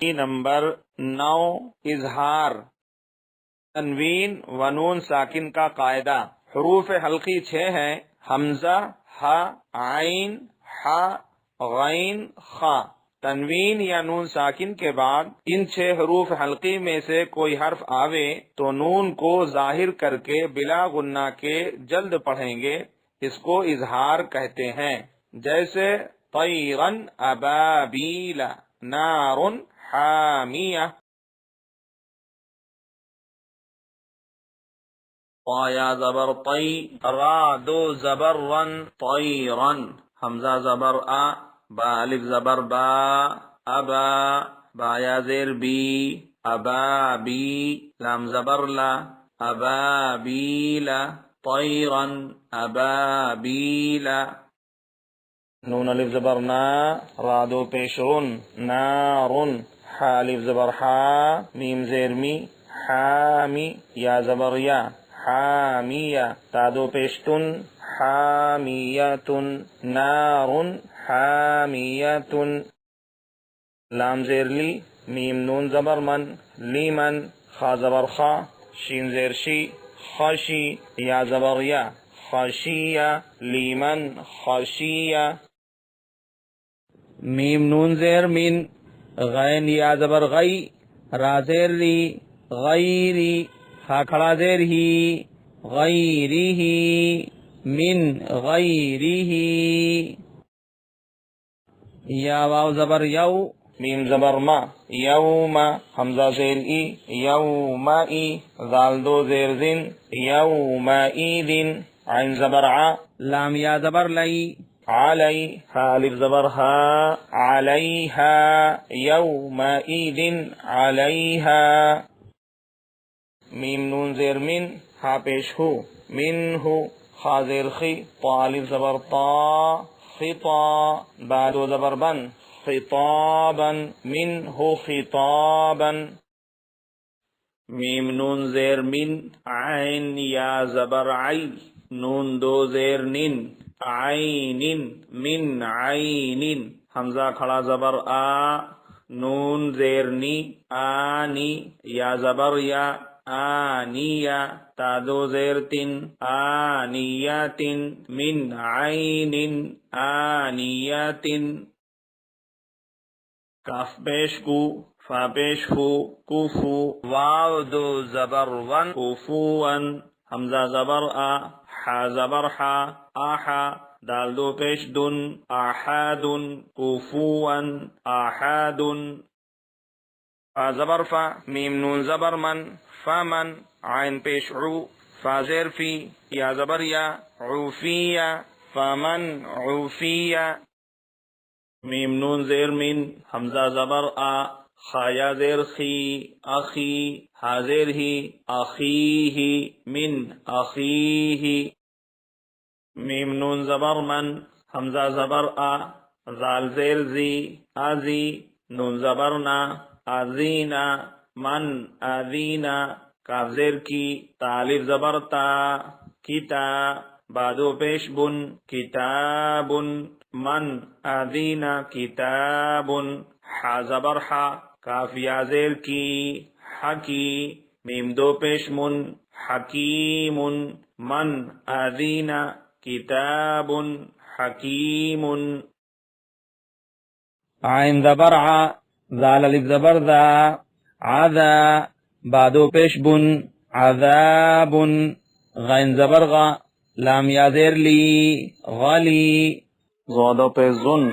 Number 9 اظہار تنوین و نون ساکن کا قاعدہ۔ حروف حلقی 6 ہیں: حمزہ، ح، عین، ح، غین، خا۔ تنوین یا نون ساکن کے بعد ان 6 حروف حلقی میں سے کوئی حرف آوے تو نون کو ظاہر کر کے بلا غنہ کے جلد پڑھیں گے، اس کو اظہار کہتے ہیں۔ جیسے طیرن ابابیل، نارن حامیہ۔ طایا زبر طی، را دو زبر رن، طیرن۔ حمزہ زبر آ، با الف زبر با، ابا، بایا زیر بی، ابابی، لام زبر لا، ابابیلا، طیرن ابابیلا۔ نون الف زبر نا، را دو پیش رن، نارن۔ ح الف زبر حا، میم زیر می، حامی، یا زبر یا، حامیہ۔ تا دو پیشتن، حامیتن، نار حامیتن۔ لام زیر لی، میم نون زبر من، لیمن۔ خا زبر خا، شین زیر شی، خشی، یا زبر یا، خشیہ، لیمن خشیہ۔ میم نون زیر من، غین یا زبر غی، را زیر ری، غیری۔ ہا کھڑا زیر ہی، غیرہ، من غیرہ۔ یا واو زبر یو، میم زبر ما، یوم۔ حمزہ زیر ای، یومئی۔ ذال دو زیر زن، یومئذ۔ عین زبر ع، لام یا زبر لئی، علی۔ ہا الف زبر ہا، علیہا، یومئذ علیہا۔ میم نون زیر من، ہا پیش ہو، منہ۔ خا زیر خی، طا الف زبر طا، خطا۔ با دو زبر بن، خطابا، منہ خطابا۔ میم نون زیر من، عین یا زبر عی، نون دو زیر نن، عین، من عین۔ حمزہ کھڑا زبر آ، نون زیر نی، آنی، یا زبر یا، آنیہ۔ تا دو زیر تن، آنیت، من عین آنیت۔ کاف پیش کو، فا پیش ہو، کفو۔ واو دو زبر ون، کفون۔ حمزہ زبر آ، حا زبر حا، آحا۔ دال دو پیش دن، آحاد، کفون، آحاد۔ فا زبر فا، میم نون زبر من، فمن۔ عین پیش عو، فا زیر فی، یا زبر یا، عوفیہ، فمن عوفیہ۔ میم نون زیر من، حمزہ زبر آ، خا یا زیر خی، اخی۔ ہا زیر ہی، اخیہ، من اخیہ۔ میم نون زبر من، حمزہ زبر آ، ذال زیر زی، ازی۔ نون زبر نا، ازینا، من ازینا۔ کاف زیر کی، تا الف زبر تا، کتا۔ بادو پیش بن، کتاب، من ازینا کتاب۔ حا زبر حا، کاف یا زیر کی، حکی۔ میم دو پیش من، حکیم، من ازینا کتاب حکیم۔ عین زبر ع، ذال الف زبر ذا، عذا۔ بادو پیش بن، عذاب۔ غین زبر غا، لام یا زیر لی، غلی۔ زودو پیش زن،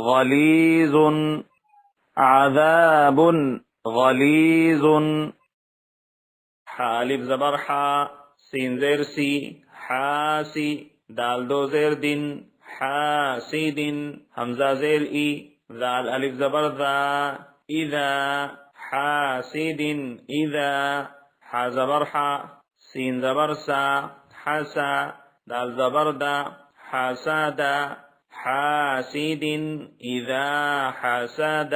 غلیظ، عذاب غلیظ۔ حا الف زبر حا، سین زیر سی، حاسی۔ دال دو زیر دن، حاسد۔ حمزہ زیر ای، ذال الف زبر ذا، اذا، حاسد اذا۔ حا زبر حا، سین زبر سا، حسا۔ دال زبر دا، حسد، حاسد اذا حسد۔